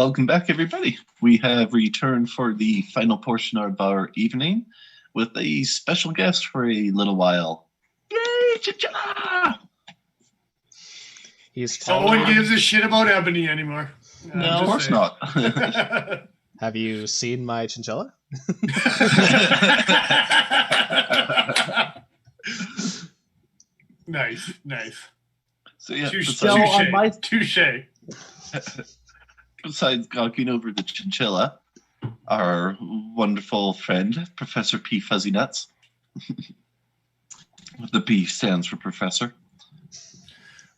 Welcome back, everybody. We have returned for the final portion of our evening with a special guest for a little while. Yay, Chinchilla! No one gives a shit about Ebony anymore. No, of course not. Have you seen my chinchilla? Nice. So yeah, touche. Besides gawking over the chinchilla, our wonderful friend, Professor P. Fuzzy Nuts. The P stands for Professor.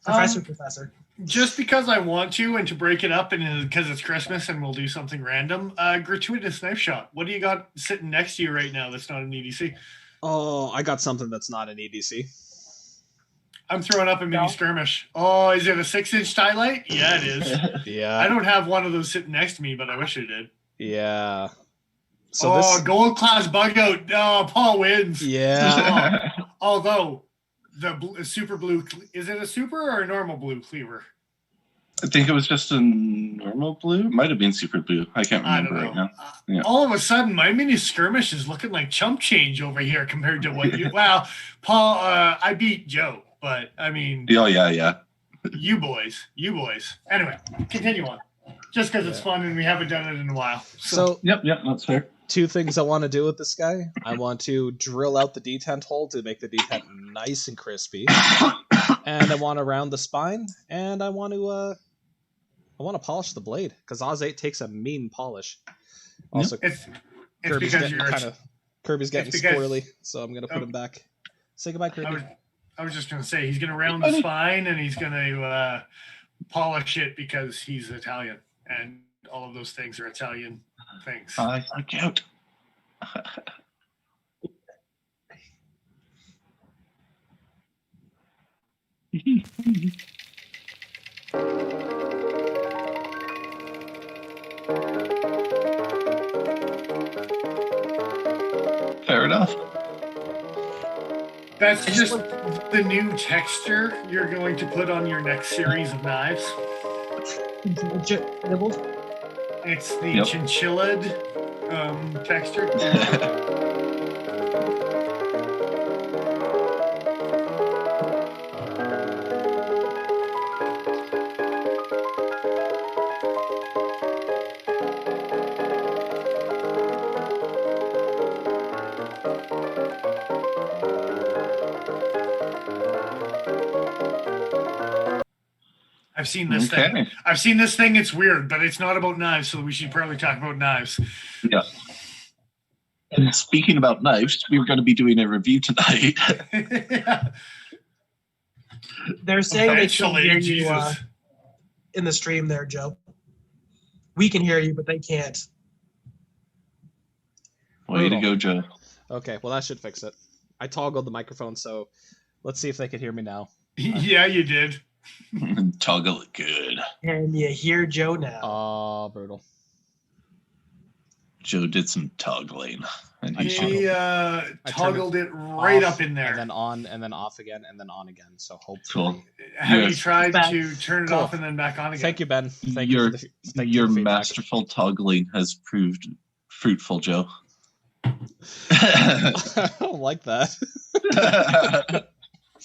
Professor. Just because I want to and to break it up and because it's Christmas and we'll do something random, gratuitous knife shot. What do you got sitting next to you right now that's not an EDC? Oh, I got something that's not an EDC. I'm throwing up a mini skirmish. Oh, is it a 6-inch tie light? Yeah, it is. Yeah. I don't have one of those sitting next to me, but I wish I did. Yeah. So gold class bug out. Oh, Paul wins. Yeah. Although the super blue, is it a super or a normal blue cleaver? I think it was just a normal blue. It might have been super blue. I can't remember right now. Yeah. All of a sudden, my mini skirmish is looking like chump change over here compared to what you. Wow, Paul, I beat Joe, but I mean. Oh yeah. You boys. Anyway, continue on. Just because it's fun and we haven't done it in a while. So yep, that's fair. Two things I want to do with this guy. I want to drill out the detent hole to make the detent nice and crispy, and I want to round the spine, and I want to polish the blade because Oz 8 takes a mean polish. Also, it's Kirby's because getting squirrely, so I'm gonna put him back. Say goodbye, Kirby. I was just gonna say he's gonna round the spine and he's gonna polish it because he's Italian and all of those things are Italian things. I look out. Fair enough. That's just the new texture you're going to put on your next series of knives. It's the chinchilla'd texture. I've seen this thing. I've seen this thing. It's weird, but it's not about knives, so we should probably talk about knives. Yeah. And speaking about knives, we were going to be doing a review tonight. Yeah. They're saying they can't hear you in the stream there, Joe. We can hear you, but they can't. Way to go, Joe. Okay, well, that should fix it. I toggled the microphone, so let's see if they can hear me now. Yeah, you did. Toggle it good. And you hear Joe now. Oh, brutal. Joe did some toggling. And he toggled it right up in there. And then on, and then off again, and then on again. So hopefully. Cool. Have you tried to turn it off and then back on again? Thank you, Ben. Thank your you masterful toggling has proved fruitful, Joe. I don't like that.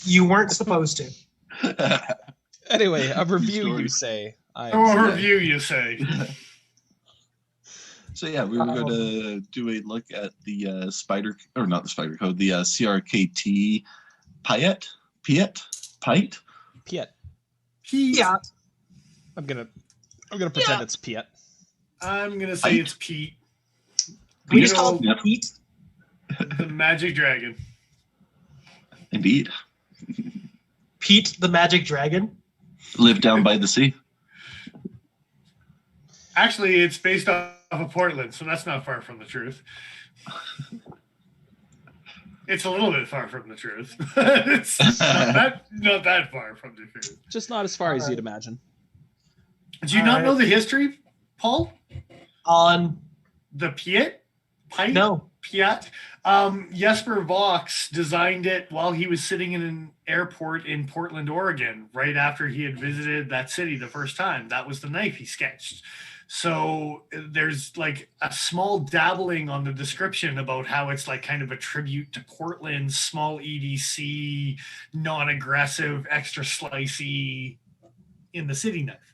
You weren't supposed to. Anyway, a review, you say. A review, you say. So yeah, we were going to do a look at the the CRKT Piet. I'm gonna pretend it's Piet. I'm gonna say it's Pete. We just call him Pete. The Magic Dragon. Indeed. Pete the Magic Dragon. Live down by the sea. Actually, it's based off of Portland, so that's not far from the truth. It's a little bit far from the truth. It's not that far from the truth. Just not as far as you'd imagine. Do you not know the history, Paul? On the Piet? No. Piet. Jesper Vox designed it while he was sitting in an airport in Portland, Oregon, right after he had visited that city the first time. That was the knife he sketched. So there's like a small dabbling on the description about how it's like kind of a tribute to Portland's small EDC, non-aggressive, extra slicey in the city knife.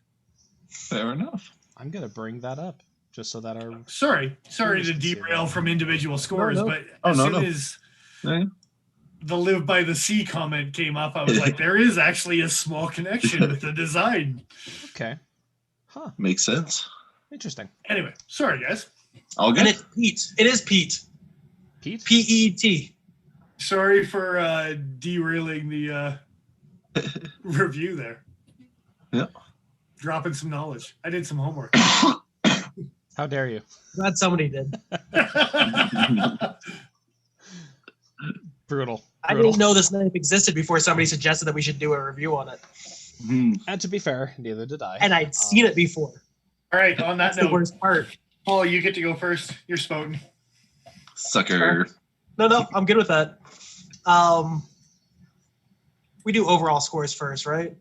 Fair enough. I'm gonna bring that up just so that our Sorry to can see derail that. from individual scores, No. but Oh, as no, soon no. as Yeah. the Live by the Sea comment came up, I was like, there is actually a small connection with the design. Okay. Huh. Makes sense. Interesting. Anyway, sorry guys. All And good. it's Pete. It is Pete. Pete? P-E-T. Sorry for derailing the review there. Yeah. Dropping some knowledge. I did some homework. How dare you? Glad somebody did. Brutal. I Brutal. didn't know this knife existed before somebody suggested that we should do a review on it. And to be fair, neither did I. And I'd seen it before. All right, on that That's the note, worst part. Paul, you get to go first. You're spoken. Sucker. No, I'm good with that. We do overall scores first, right?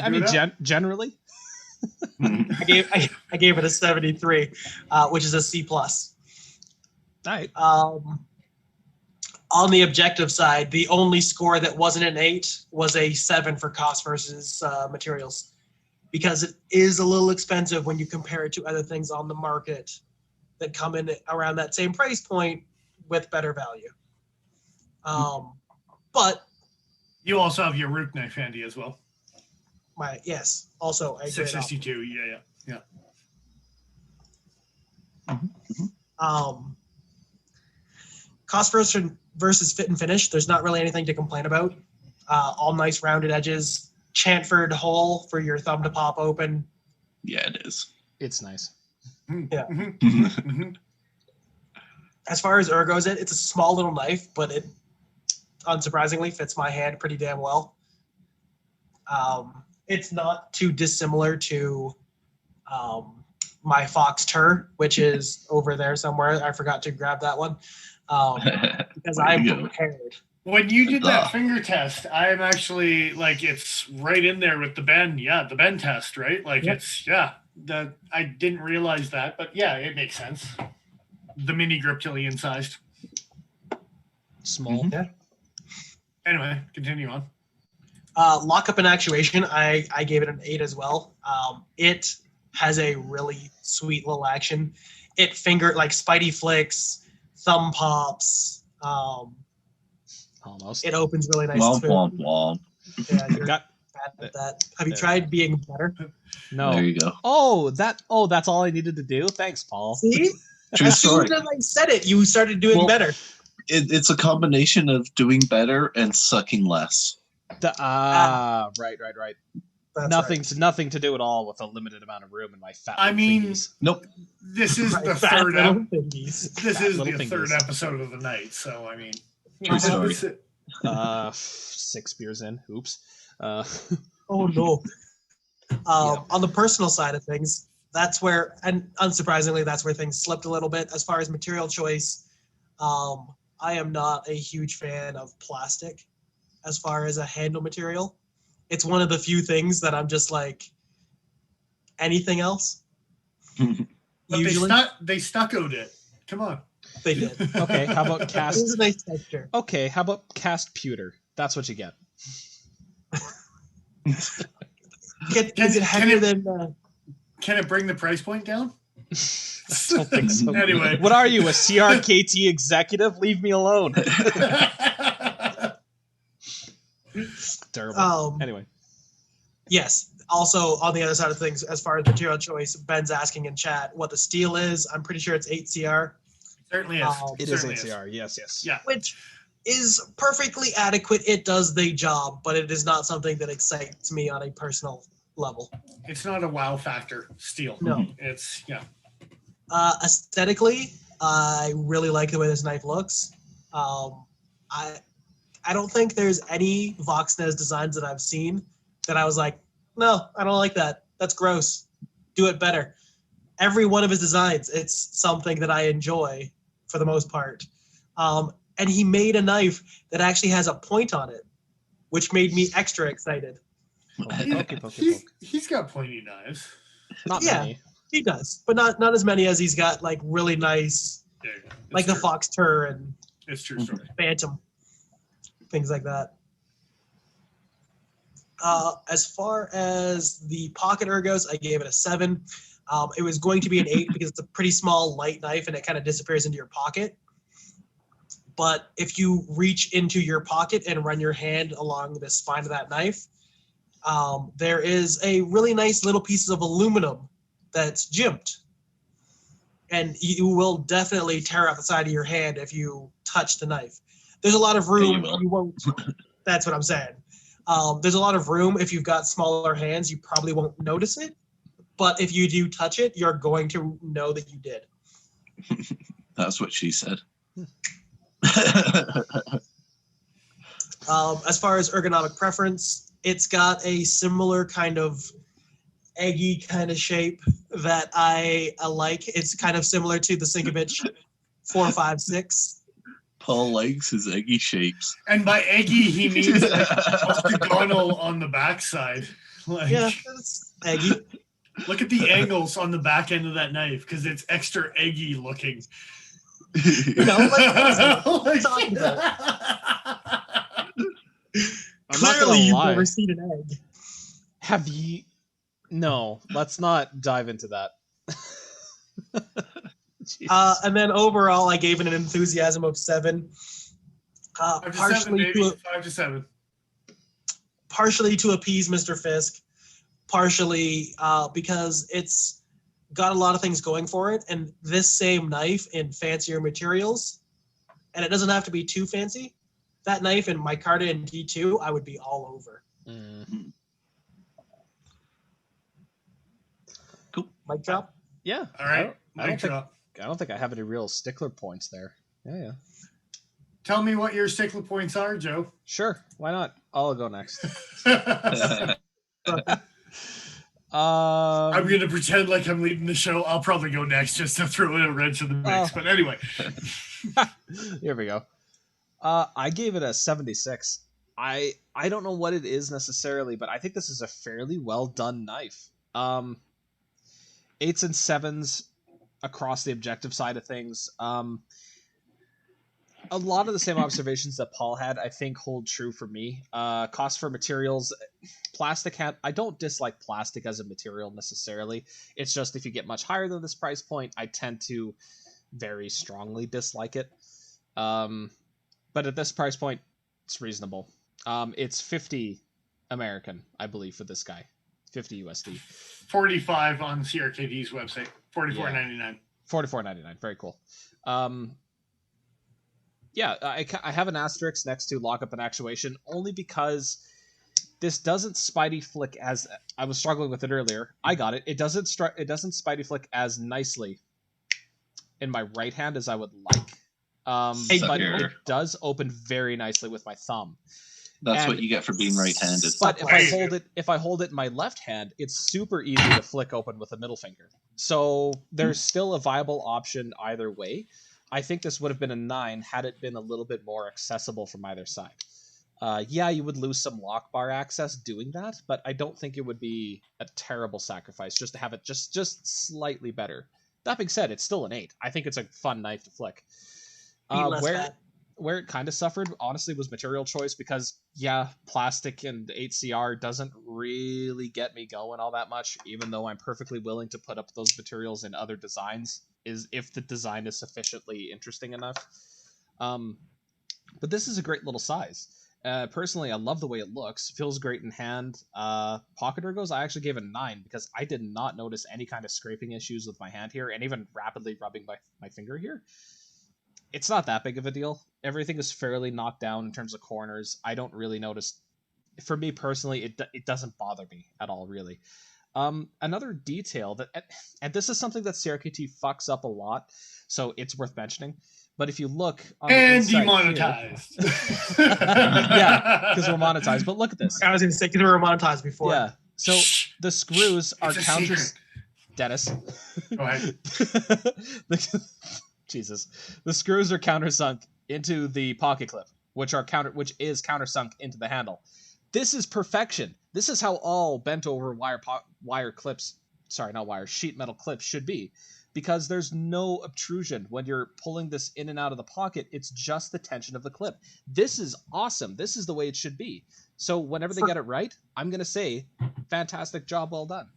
I mean, Do that? generally. I gave it a 73, which is a C+. All right. On the objective side, the only score that wasn't an 8 was a 7 for cost versus materials, because it is a little expensive when you compare it to other things on the market that come in around that same price point with better value. But You also have your root knife handy as well. also I grade up. 662. Yeah. Cost versus fit and finish, there's not really anything to complain about. All nice rounded edges. Chamfered hole for your thumb to pop open. Yeah, it is. It's nice. Yeah. Mhm. As far as ergo's it's a small little knife, but it unsurprisingly fits my hand pretty damn well. It's not too dissimilar to my Fox Tur, which is over there somewhere. I forgot to grab that one because Way to I'm go. prepared. When you did that Ugh. finger test, I'm actually like, it's right in there with the bend. Yeah, the bend test, right? Like Yep. it's I didn't realize that, but yeah, it makes sense. The mini griptilian sized. Small. Mhm. Anyway, continue on. Lockup and actuation, I gave it an 8 as well. It has a really sweet little action. It like Spidey flicks, thumb pops. Almost. It opens really nice Womp too. womp womp. Yeah, you're Got bad at that. Have you tried being better? no. There you go. Oh, that's all I needed to do. Thanks, Paul. See? True As soon story. as I said it, you started doing Well, better. It's a combination of doing better and sucking less. Right. That's Nothing to do at all with a limited amount of room in my fat. I little mean, fingies. Nope. This is right. the Fat third little ep- fingies. This Fat is little the fingers. third episode of the night, so I mean, True story. 6 beers in. Oops. Oh no. On the personal side of things, that's where, and unsurprisingly, that's where things slipped a little bit. As far as material choice, I am not a huge fan of plastic as far as a handle material. It's one of the few things that I'm just like, anything else? but Usually they stuccoed it. Come on. they did. Okay, how about It cast? is a nice texture. Okay, how about cast pewter? That's what you get. Is Can it heavier it- than? Can it bring the price point down? I don't think so. Anyway. What are you, a CRKT executive? Leave me alone. Terrible. Anyway, Yes. Also, on the other side of things, as far as material choice, Ben's asking in chat what the steel is. I'm pretty sure it's 8CR, Certainly is. it is Certainly ACR. Yes. Yeah. which is perfectly adequate. It does the job, but it is not something that excites me on a personal level. It's not a wow factor steel. No. It's Aesthetically, I really like the way this knife looks. I don't think there's any Voxnez designs that I've seen that I was like, no, I don't like that. That's gross. Do it better. Every one of his designs, it's something that I enjoy for the most part. And he made a knife that actually has a point on it, which made me extra excited. Pokey, pokey, he's, poke. he's got pointy knives. Not Yeah. many. He does, but not as many as he's got like really nice, Yeah, like the true. Fox Tur and It's true story. Phantom, things like that. As far as the pocket ergos, I gave it a 7. It was going to be an 8 because it's a pretty small, light knife and it kind of disappears into your pocket. But if you reach into your pocket and run your hand along the spine of that knife, there is a really nice little piece of aluminum that's jimped. And you will definitely tear out the side of your hand if you touch the knife. There's a lot of room. Yeah, You won't. That's what I'm saying. There's a lot of room. If you've got smaller hands, you probably won't notice it. But if you do touch it, you're going to know that you did. That's what she said. As far as ergonomic preference, it's got a similar kind of eggy kind of shape that I like. It's kind of similar to the Sinkovich 456. Paul likes his eggy shapes. And by eggy, he means like octagonal on the backside. Like, Yeah, it's eggy. look at the angles on the back end of that knife because it's extra eggy looking. You know, like, what are you talking about? I'm not Clearly, gonna you've lie. never seen an egg. Have you? No, let's not dive into that. Jesus. And then overall, I gave it an enthusiasm of 7. 5 to 7, Partially baby. to 5 to 7. partially to appease Mr. Fisk, partially because it's got a lot of things going for it, and this same knife in fancier materials, and it doesn't have to be too fancy. That knife in micarta and D2, I would be all over. Mm. Cool. Mic drop? Yeah. All right. I don't think drop. I don't think I have any real stickler points there. Yeah. Tell me what your stickler points are, Joe. Sure. Why not? I'll go next. I'm going to pretend like I'm leading the show. I'll probably go next just to throw in a wrench in the mix. Oh. But anyway. Here we go. I gave it a 76. I don't know what it is necessarily, but I think this is a fairly well done knife. 8s and 7s across the objective side of things. A lot of the same observations that Paul had, I think, hold true for me. Cost for materials, plastic. I don't dislike plastic as a material necessarily. It's just if you get much higher than this price point, I tend to very strongly dislike it. But at this price point, it's reasonable. It's 50 American, I believe, for this guy. 50 USD. 45 on CRKT's website. $44.99. $44.99. Very cool. Yeah, I have an asterisk next to lockup and actuation only because this doesn't Spidey flick as I was struggling with it earlier. I got it. It doesn't Spidey flick as nicely in my right hand as I would like. But it does open very nicely with my thumb. That's what you get for being right-handed. But if I hold it in my left hand, it's super easy to flick open with a middle finger. So there's still a viable option either way. I think this would have been a 9 had it been a little bit more accessible from either side. Yeah, you would lose some lock bar access doing that, but I don't think it would be a terrible sacrifice just to have it just slightly better. That being said, it's still an 8. I think it's a fun knife to flick. Where it kind of suffered, honestly, was material choice because, yeah, plastic and 8CR doesn't really get me going all that much, even though I'm perfectly willing to put up those materials in other designs, is if the design is sufficiently interesting enough. But this is a great little size. Personally, I love the way it looks. Feels great in hand. Pocket ergos, I actually gave it a 9 because I did not notice any kind of scraping issues with my hand here, and even rapidly rubbing my finger here. It's not that big of a deal. Everything is fairly knocked down in terms of corners. I don't really notice. For me personally, it doesn't bother me at all, really. Another detail that, and this is something that CRKT fucks up a lot, so it's worth mentioning. But if you look on the inside demonetized. Here, yeah, because we're monetized. But look at this. I was going to say, because we were monetized before. Yeah. So the screws are It's a counter. secret. Dennis. Go ahead. Jesus. The screws are countersunk into the pocket clip, which is countersunk into the handle. This is perfection. This is how all bent over wire clips sheet metal clip should be, because there's no obtrusion when you're pulling this in and out of the pocket. It's just the tension of the clip. This is awesome. This is the way it should be. So whenever they get it right, I'm going to say, fantastic job, well done.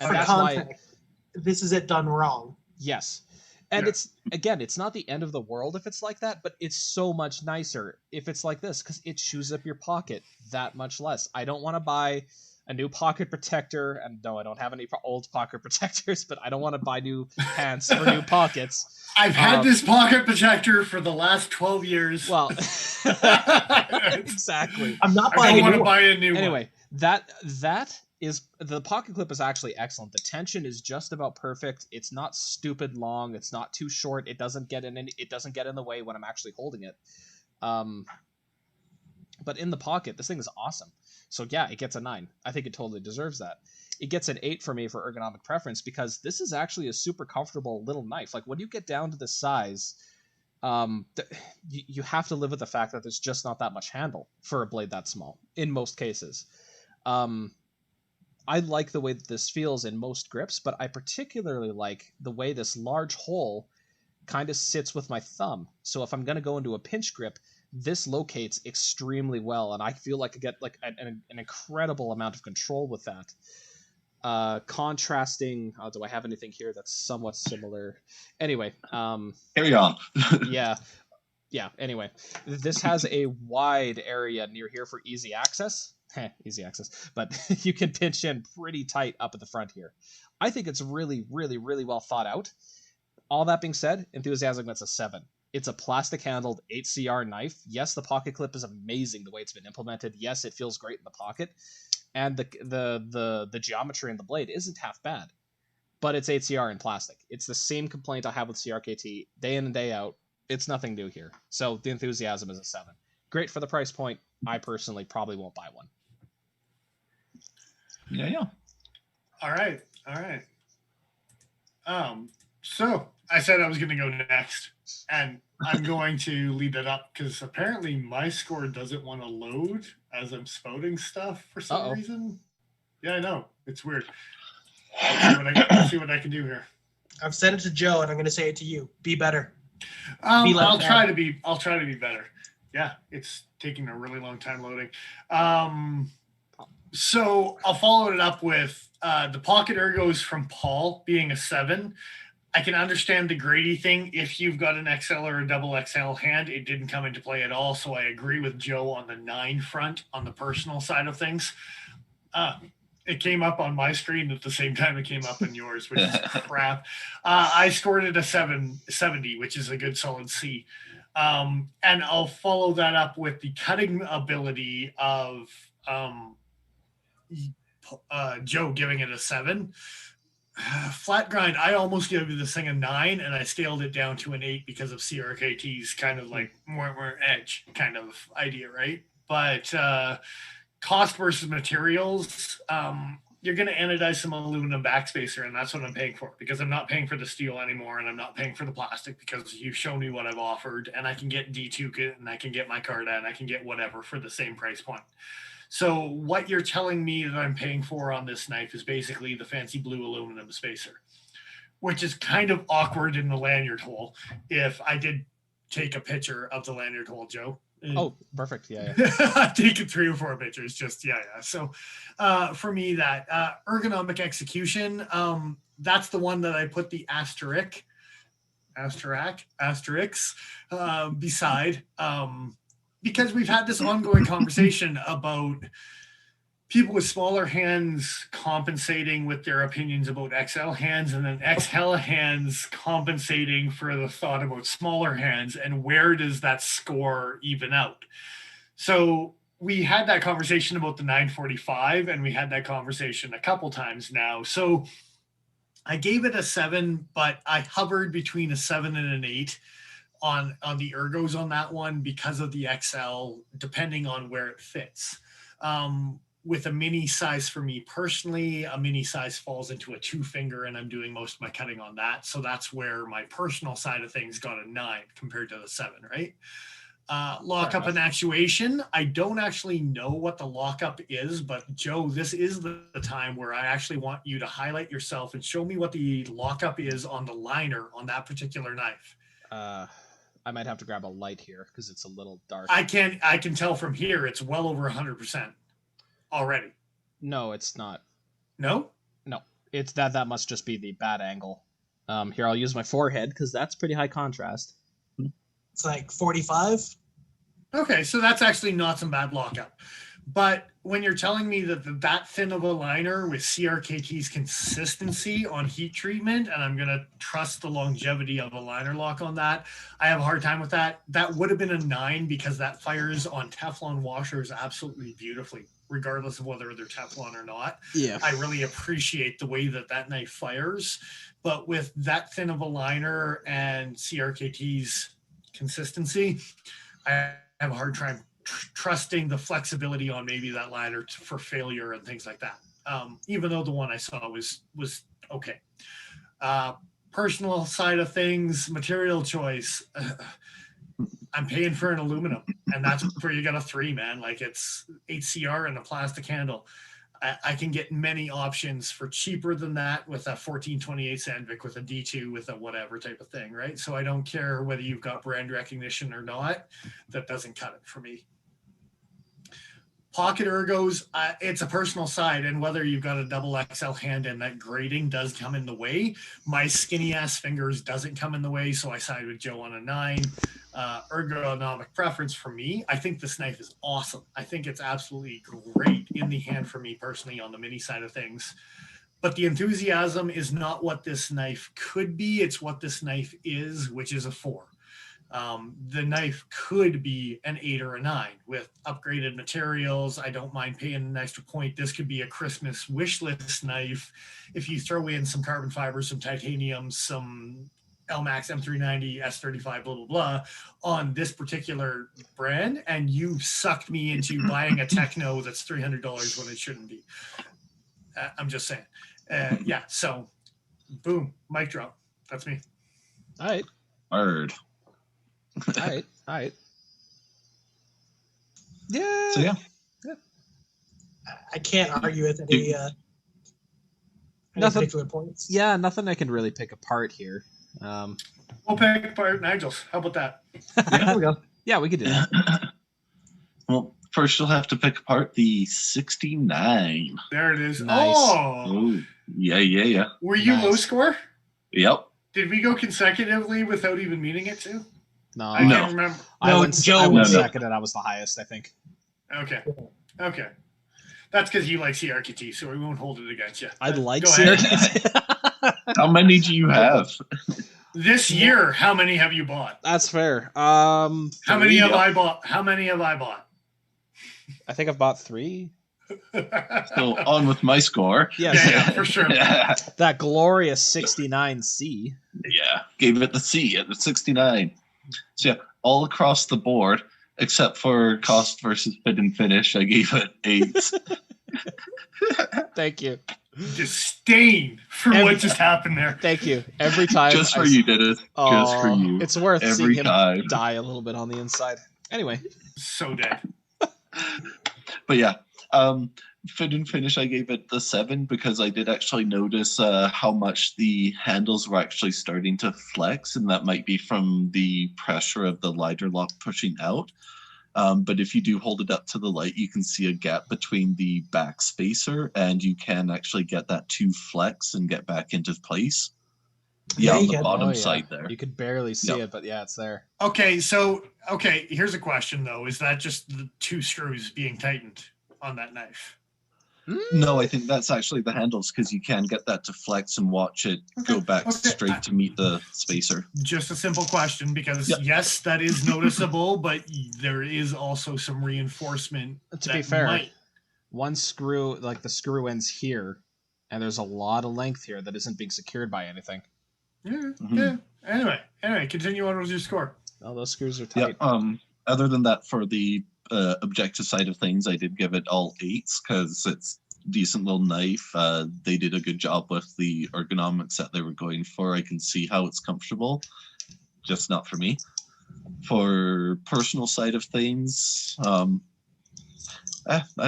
And For that's context, this is it done wrong. Yes. And it's not the end of the world if it's like that, but it's so much nicer if it's like this, because it chews up your pocket that much less. I don't want to buy a new pocket protector, and no, I don't have any old pocket protectors, but I don't want to buy new pants for new pockets. I've had this pocket protector for the last 12 years. Well, exactly. I'm not I buying don't want a to new buy a new one. Anyway, that is, the pocket clip is actually excellent. The tension is just about perfect. It's not stupid long. It's not too short. It doesn't get in the way when I'm actually holding it. But in the pocket, this thing is awesome. So yeah, it gets a 9. I think it totally deserves that. It gets an 8 for me for ergonomic preference, because this is actually a super comfortable little knife. Like, when you get down to this size, you have to live with the fact that there's just not that much handle for a blade that small in most cases. I like the way that this feels in most grips, but I particularly like the way this large hole kind of sits with my thumb. So if I'm going to go into a pinch grip, this locates extremely well, and I feel like I get like an incredible amount of control with that. Contrasting, do I have anything here that's somewhat similar? Anyway, Carry on. yeah. Anyway, this has a wide area near here for easy access. Easy access, but you can pinch in pretty tight up at the front here. I think it's really, really, really well thought out. All that being said, enthusiasm gets a 7. It's a plastic handled 8CR knife. Yes, the pocket clip is amazing the way it's been implemented. Yes, it feels great in the pocket, and the geometry in the blade isn't half bad. But it's 8CR in plastic. It's the same complaint I have with CRKT day in and day out. It's nothing new here. So the enthusiasm is a 7. Great for the price point. I personally probably won't buy one. Yeah. All right. So I said I was going to go next, and I'm going to lead it up because apparently my score doesn't want to load as I'm spouting stuff for some reason. Yeah, I know. It's weird. Let's see what I can do here. I've said it to Joe, and I'm going to say it to you. Be better. I'll try to be better. Yeah, it's taking a really long time loading. So I'll follow it up with the pocket ergos from Paul being a 7. I can understand the Grady thing. If you've got an XL or a double XL hand, it didn't come into play at all. So I agree with Joe on the 9 front on the personal side of things. It came up on my screen at the same time it came up in yours, which is crap. I scored it a 70, which is a good solid C. And I'll follow that up with the cutting ability of Joe giving it a 7. Flat grind, I almost gave this thing a 9, and I scaled it down to an 8 because of CRKT's kind of like more edge kind of idea, right? But cost versus materials, you're going to anodize some aluminum backspacer, and that's what I'm paying for, because I'm not paying for the steel anymore, and I'm not paying for the plastic, because you've shown me what I've offered, and I can get D2 kit, and I can get my Carta, and I can get whatever for the same price point. So what you're telling me that I'm paying for on this knife is basically the fancy blue aluminum spacer, which is kind of awkward in the lanyard hole. If I did take a picture of the lanyard hole, Joe. Oh, perfect. Yeah. I've taken 3 or 4 pictures. Just, yeah. So for me, that ergonomic execution, that's the one that I put the asterisk beside, because we've had this ongoing conversation about people with smaller hands compensating with their opinions about XL hands, and then XL hands compensating for the thought about smaller hands, and where does that score even out? So we had that conversation about the 945, and we had that conversation a couple times now. So I gave it a 7, but I hovered between a 7 and an 8 on the ergos on that one because of the XL, depending on where it fits. With a mini size, for me personally, a mini size falls into a 2-finger, and I'm doing most of my cutting on that. So that's where my personal side of things got a 9 compared to the 7, right? Lockup and actuation. I don't actually know what the lockup is, but Joe, this is the time where I actually want you to highlight yourself and show me what the lockup is on the liner on that particular knife. I might have to grab a light here because it's a little dark. I can tell from here it's well over 100% already. No, it's not. No? No. It's that must just be the bad angle. Here, I'll use my forehead because that's pretty high contrast. It's like 45. Okay, so that's actually not some bad lockup. But when you're telling me that thin of a liner with CRKT's consistency on heat treatment, and I'm going to trust the longevity of a liner lock on that, I have a hard time with that. That would have been a 9 because that fires on Teflon washers absolutely beautifully, regardless of whether they're Teflon or not. Yeah. I really appreciate the way that knife fires. But with that thin of a liner and CRKT's consistency, I have a hard time trusting the flexibility on maybe that liner for failure and things like that. Even though the one I saw was okay. Personal side of things, material choice. I'm paying for an aluminum, and that's where you got a 3, man. Like it's HCR and a plastic handle. I can get many options for cheaper than that with a 1428 Sandvik with a D2 with a whatever type of thing, right? So I don't care whether you've got brand recognition or not. That doesn't cut it for me. Pocket ergos, it's a personal side, and whether you've got a double XL hand and that grading does come in the way. My skinny ass fingers doesn't come in the way, so I side with Joe on a 9. Ergonomic preference for me, I think this knife is awesome. I think it's absolutely great in the hand for me personally on the mini side of things. But the enthusiasm is not what this knife could be. It's what this knife is, which is a 4. The knife could be an 8 or a 9 with upgraded materials. I don't mind paying an extra point. This could be a Christmas wish list knife. If you throw in some carbon fiber, some titanium, some LMAX M390, S35, blah, blah, blah, on this particular brand, and you've sucked me into buying a Techno that's $300 when it shouldn't be. I'm just saying. Yeah, so boom, mic drop. That's me. All right. Word. All right. Yeah. So yeah. I can't argue with any Nothing. particular points. Yeah, nothing I can really pick apart here. We'll pick apart Nigel's. How about that? There we go. Yeah, we could do that. Well, first you'll have to pick apart the 69. There it is. Nice. Oh, Oh, yeah. were you Nice. low score? Yep. Did we go consecutively without even meaning it to? No, I No. can't remember. I No, went, Joe I went was- second, and I was the highest, I think. Okay. That's because you like CRKT, so we won't hold it against you. I'd like Go ahead. CRKT. How many do you have? This year, how many have you bought? That's fair. How many have Yep. I bought? How many have I bought? I think I've bought 3. So on with my score. Yes. Yeah, for sure. That glorious 69C. Yeah, gave it the C at the 69. So yeah, all across the board, except for cost versus fit and finish, I gave it 8. Thank you. Disdain for Every- what just happened there. Thank you. Every time. Just for you, did it. Just for Oh, you. It's worth seeing Every him time. die a little bit on the inside. Anyway. So dead. But yeah, fit and finish, I gave it the 7 because I did actually notice how much the handles were actually starting to flex, and that might be from the pressure of the liner lock pushing out. But if you do hold it up to the light, you can see a gap between the back spacer, and you can actually get that to flex and get back into place. Yeah, On you the can. bottom Oh, yeah. side there. You could barely see Yep. it, but yeah, it's there. Okay, here's a question though. Is that just the 2 screws being tightened on that knife? No, I think that's actually the handles because you can get that to flex and watch it go back Okay. straight to meet the spacer. Just a simple question because Yep. yes, that is noticeable, but there is also some reinforcement. To be that fair, might- one screw, like the screw ends here, and there's a lot of length here that isn't being secured by anything. Yeah, Mhm. yeah. Anyway, continue on with your score. Oh, those screws are Yeah. tight. Other than that, for the objective side of things, I did give it all 8s because it's a decent little knife. They did a good job with the ergonomics that they were going for. I can see how it's comfortable, just not for me. For personal side of things, I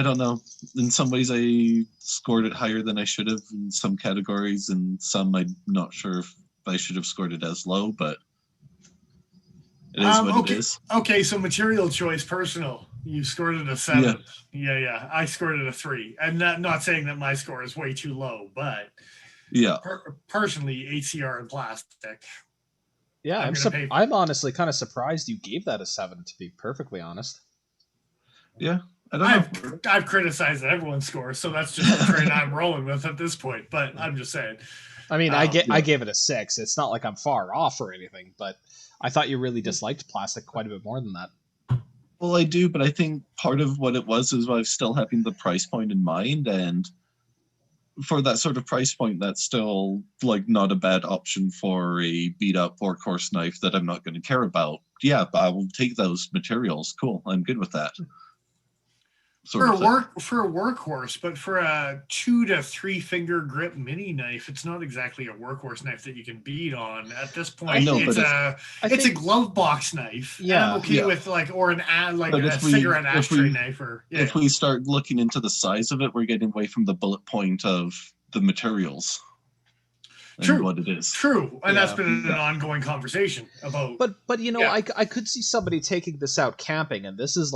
don't know. In some ways, I scored it higher than I should have in some categories, and some I'm not sure if I should have scored it as low, but it is what okay. it is. Okay, so material choice, personal. You scored it a 7. Yeah. I scored it a 3. I'm not saying that my score is way too low, but Yeah. Personally, HCR and plastic. Yeah, I'm honestly kind of surprised you gave that a 7, to be perfectly honest. Yeah, I don't know. I've criticized everyone's score, so that's just the train I'm rolling with at this point. But I'm just saying. I mean, I gave it a 6. It's not like I'm far off or anything, but I thought you really disliked plastic quite a bit more than that. Well, I do, but I think part of what it was is I was still having the price point in mind, and for that sort of price point, that's still like not a bad option for a beat up workhorse knife that I'm not going to care about. Yeah, but I will take those materials. Cool, I'm good with that. For a workhorse, but for a 2 to 3 finger grip mini knife, it's not exactly a workhorse knife that you can beat on. At this point, it's a glove box knife. Yeah, I'm okay with a cigarette ashtray knife. If we start looking into the size of it, we're getting away from the bullet point of the materials. True. What it is. True. And that's been an ongoing conversation about. But you know, I could see somebody taking this out camping, and this is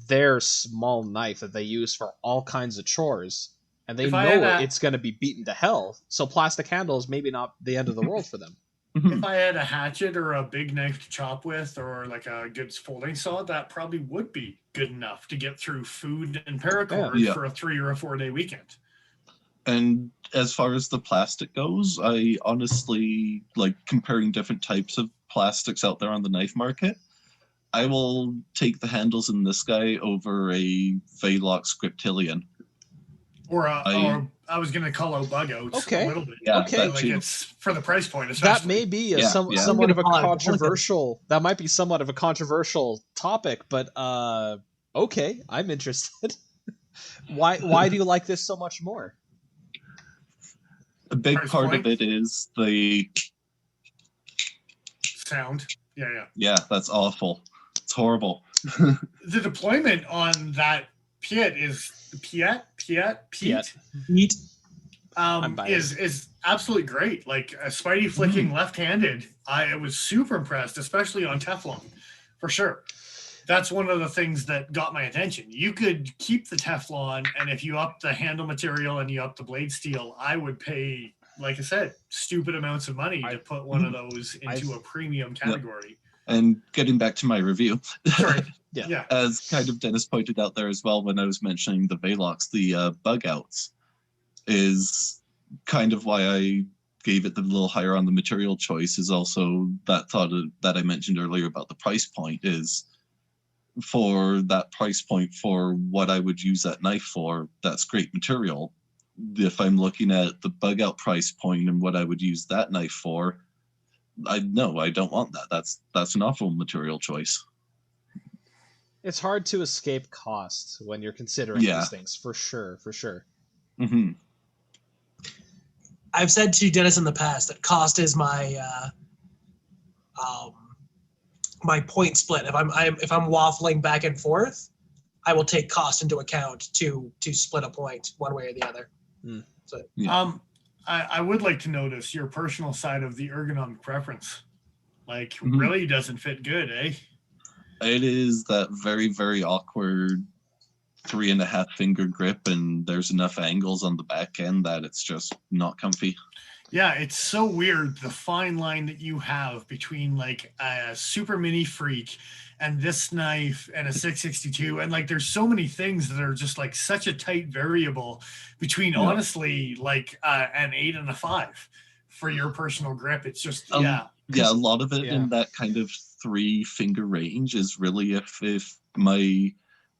their small knife that they use for all kinds of chores, and they know it's going to be beaten to hell. So plastic handle is maybe not the end of the world for them. If I had a hatchet or a big knife to chop with, or like a good folding saw, that probably would be good enough to get through food and paracord for a 3 or a 4 day weekend. And as far as the plastic goes, I honestly like comparing different types of plastics out there on the knife market. I will take the handles in this guy over a Velox Scriptilian. Or I was going to call out bug outs a little bit. Yeah, okay. Like it's for the price point, especially. That may be somewhat of a controversial. That might be somewhat of a controversial topic, but okay, I'm interested. Why do you like this so much more? A big part of it is the sound. Yeah. Yeah, that's awful. It's horrible. The deployment on that Piet is Piet is absolutely great. Like a Spidey flicking left-handed. I was super impressed, especially on Teflon, for sure. That's one of the things that got my attention. You could keep the Teflon, and if you up the handle material and you up the blade steel, I would pay, like I said, stupid amounts of money to put one of those into a premium category. And getting back to my review, sorry, as kind of Dennis pointed out there as well when I was mentioning the Velox, the bug outs is kind of why I gave it the little higher on the material choice. Is also that thought that I mentioned earlier about the price point is. For that price point for what I would use that knife for, that's great material. If I'm looking at the bug out price point and what I would use that knife for, I don't want that. That's an awful material choice. It's hard to escape cost when you're considering these things, for sure. Mm-hmm. I've said to Dennis in the past that cost is my my point split. If I'm waffling back and forth, I will take cost into account to split a point one way or the other. So, I would like to notice your personal side of the ergonomic preference. Like, really doesn't fit good, eh? It is that very, very awkward 3.5 finger grip, and there's enough angles on the back end that it's just not comfy. Yeah, it's so weird, the fine line that you have between like a super mini freak and this knife and a 662. And like, there's so many things that are just like such a tight variable between honestly like an 8 and a 5 for your personal grip. It's just, a lot of it in that kind of 3 finger range is really if my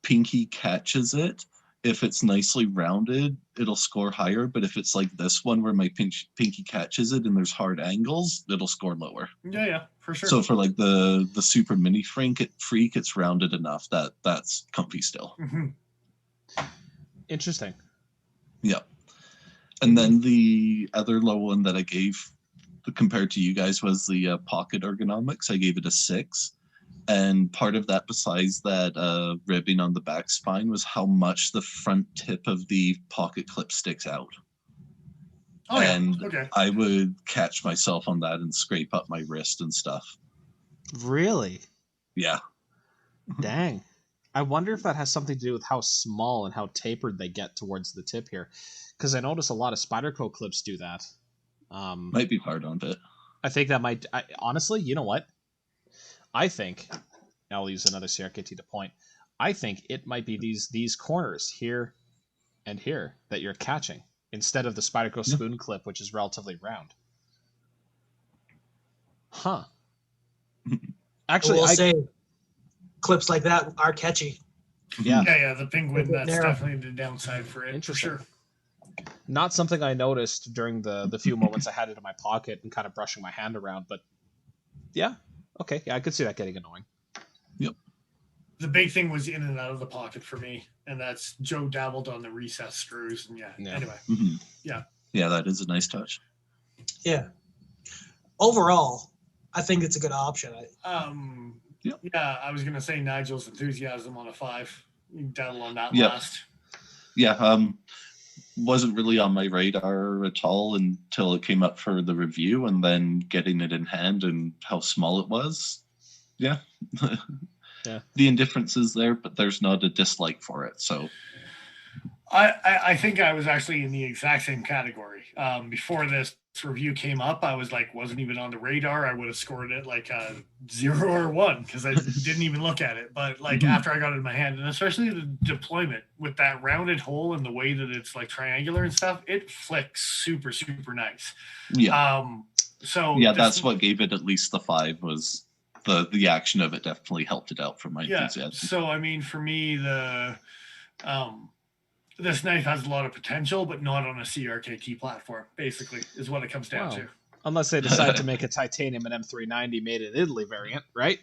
pinky catches it, if it's nicely rounded, it'll score higher. But if it's like this one where my pinky catches it and there's hard angles, it'll score lower. Yeah, for sure. So for like the super mini freak, it's rounded enough that that's comfy still. Mm-hmm. Interesting. Yeah. And then the other low one that I gave compared to you guys was the pocket ergonomics. I gave it a 6. And part of that, besides that ribbing on the back spine, was how much the front tip of the pocket clip sticks out. Oh, And yeah. Okay. I would catch myself on that and scrape up my wrist and stuff. Really? Yeah. Dang. I wonder if that has something to do with how small and how tapered they get towards the tip here. Because I notice a lot of Spyderco clips do that. Might be hard on it. I think that might... honestly, you know what? I think... I'll use another CRKT to point. I think it might be these corners here and here that you're catching instead of the Spyderco spoon clip, which is relatively round. Huh. Actually, We'll say clips like that are catchy. Yeah. Yeah, the penguin, that's Narrow. definitely the downside for it, for Interesting. sure. Not something I noticed during the few moments I had it in my pocket and kind of brushing my hand around, but yeah, okay, yeah, I could see that getting annoying. Yep. The big thing was in and out of the pocket for me, and that's Joe dabbled on the recess screws, and anyway. Mm-hmm. Yeah. Yeah, that is a nice touch. Yeah. Overall, I think it's a good option. Yeah, I was gonna say Nigel's enthusiasm on a 5. You can dabble on that Yep. last. Yeah, wasn't really on my radar at all until it came up for the review, and then getting it in hand and how small it was. Yeah. Yeah. The indifference is there, but there's not a dislike for it. So I think I was actually in the exact same category. Before this review came up, I was like, wasn't even on the radar. I would have scored it like a 0 or 1 because I didn't even look at it. But like after I got it in my hand, and especially the deployment with that rounded hole and the way that it's like triangular and stuff, it flicks super, super nice. yeah, So yeah, that's what gave it at least the 5 was the action of it definitely helped it out for my enthusiasm. So I mean, for me, this knife has a lot of potential, but not on a CRKT platform, basically, is what it comes down to. Unless they decide to make a titanium and M390 made in Italy variant, right?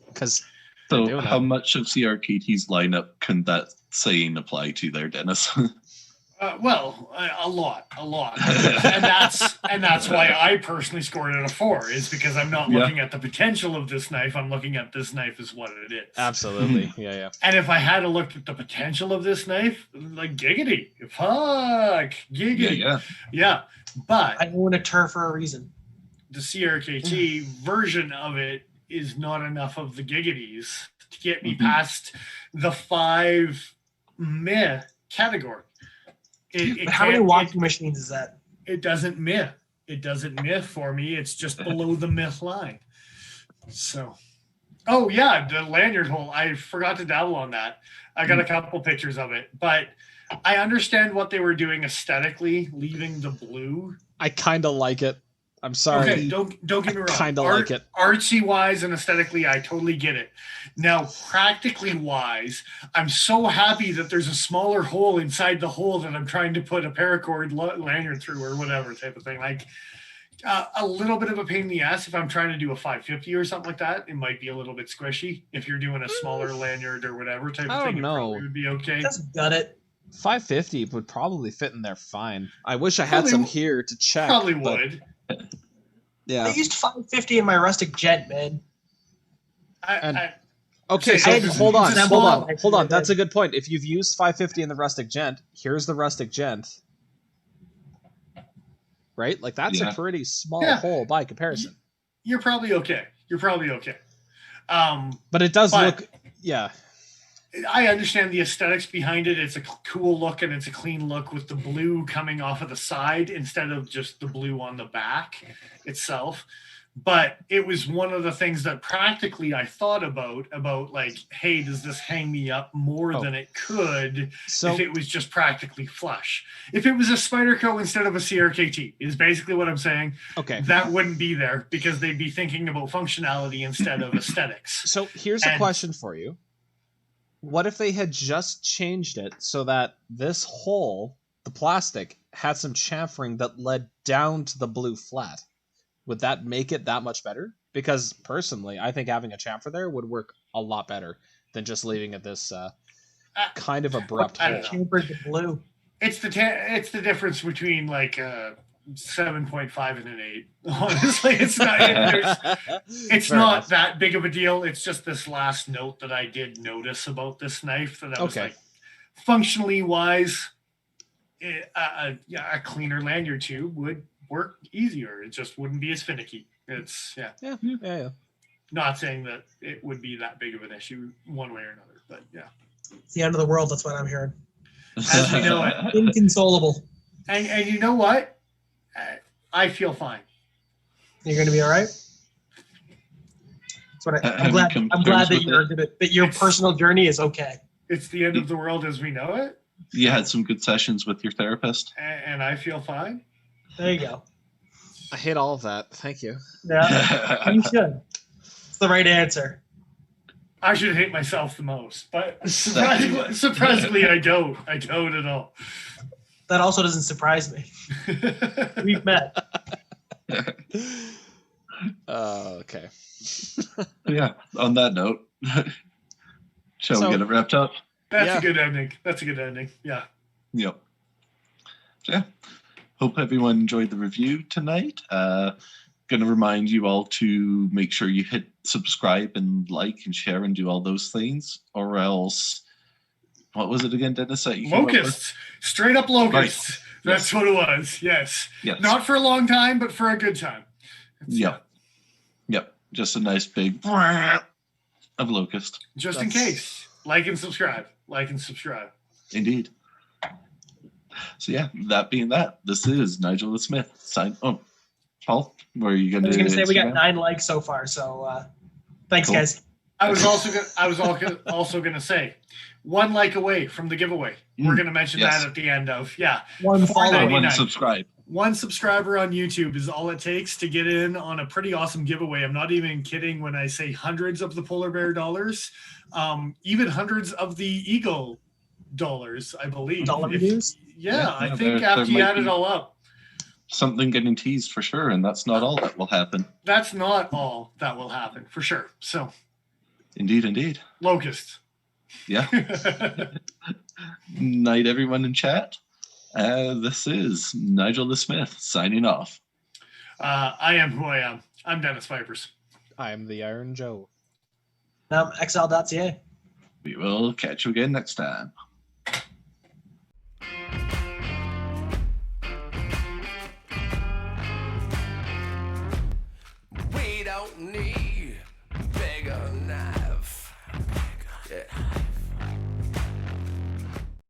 Because so how much of CRKT's lineup can that saying apply to there, Dennis? Well, a lot, and that's why I personally scored it a 4. Is because I'm not looking at the potential of this knife. I'm looking at this knife as what it is. Absolutely, yeah. And if I had looked at the potential of this knife, like giggity, fuck, giggity, yeah. But I own a turf for a reason. The CRKT version of it is not enough of the giggities to get me past the 5 meh category. But how many washing machines is that? It doesn't myth. It doesn't myth for me. It's just below the myth line. So, oh yeah, the lanyard hole. I forgot to dabble on that. I got a couple pictures of it, but I understand what they were doing aesthetically, leaving the blue. I kind of like it. I'm sorry. Okay, don't get me wrong. Kind of like it. Artsy wise and aesthetically, I totally get it. Now, practically wise, I'm so happy that there's a smaller hole inside the hole that I'm trying to put a paracord lanyard through or whatever type of thing. Like a little bit of a pain in the ass if I'm trying to do a 550 or something like that. It might be a little bit squishy. If you're doing a smaller lanyard or whatever type of thing, it probably would be okay. Just gut it. 550 would probably fit in there fine. I wish I had some here to check. Probably would. Yeah. I used 550 in my rustic gent, man. Okay, so hold on. That's a good point. If you've used 550 in the rustic gent, here's the rustic gent. Right? Like that's a pretty small hole by comparison. You're probably okay. But it does look, yeah. I understand the aesthetics behind it. It's a cool look and it's a clean look with the blue coming off of the side instead of just the blue on the back itself. But it was one of the things that practically I thought about like, hey, does this hang me up more than it could if it was just practically flush? If it was a Spyderco instead of a CRKT is basically what I'm saying. Okay. That wouldn't be there because they'd be thinking about functionality instead of aesthetics. So here's a question for you. What if they had just changed it so that this hole, the plastic, had some chamfering that led down to the blue flat? Would that make it that much better? Because personally, I think having a chamfer there would work a lot better than just leaving it this kind of abrupt hole. Chamfered the blue. It's the difference between like 7.5 and an 8. Honestly, it's not. It's Fair not enough. that big of a deal. It's just this last note that I did notice about this knife that I was Okay. like, functionally wise, a cleaner lanyard tube would work easier. It just wouldn't be as finicky. It's Yeah. not saying that it would be that big of an issue one way or another, but yeah, It's the end of the world. That's what I'm hearing. as we know it. Inconsolable. And you know what? I feel fine. You're going to be all right. That's what I'm glad. I'm glad that your personal journey is okay. It's the end of the world as we know it, You had some good sessions with your therapist. and I feel fine. There you go. I hate all of that. Thank you. Yeah, you should. It's the right answer. I should hate myself the most, but surprisingly, I don't. I don't at all. That also doesn't surprise me. We've met. Okay. Yeah. On that note, shall we get it wrapped up? That's a good ending. That's a good ending. Yeah. Yep. So, yeah. Hope everyone enjoyed the review tonight. Going to remind you all to make sure you hit subscribe and like and share and do all those things, or else, what was it again, Dennis? That you came up with? Locusts. Straight up locusts. Right. That's what it was. Yes. Yes. Not for a long time, but for a good time. Yep. Yep. Just a nice big of locust. Just in case. Like and subscribe. Like and subscribe. Indeed. So yeah, that being that, this is Nigel the Smith. Oh, Paul, were you going to? I was going to say we got 9 likes so far, so thanks, guys. I was also gonna say, 1 like away from the giveaway. We're gonna mention that at the end of 1 follow, 1 subscribe. 1 subscriber on YouTube is all it takes to get in on a pretty awesome giveaway. I'm not even kidding when I say hundreds of the polar bear dollars, even hundreds of the eagle dollars, I believe. Dollar reviews? Yeah, I think after you add it all up. Something getting teased for sure, and that's not all that will happen. That's not all that will happen, for sure. So, Indeed. locust. Yeah. Night, everyone in chat. This is Nigel the Smith signing off. I am who I am. I'm Dennis Vipers. I'm the Iron Joe. I'm xl.ca. We will catch you again next time. We don't need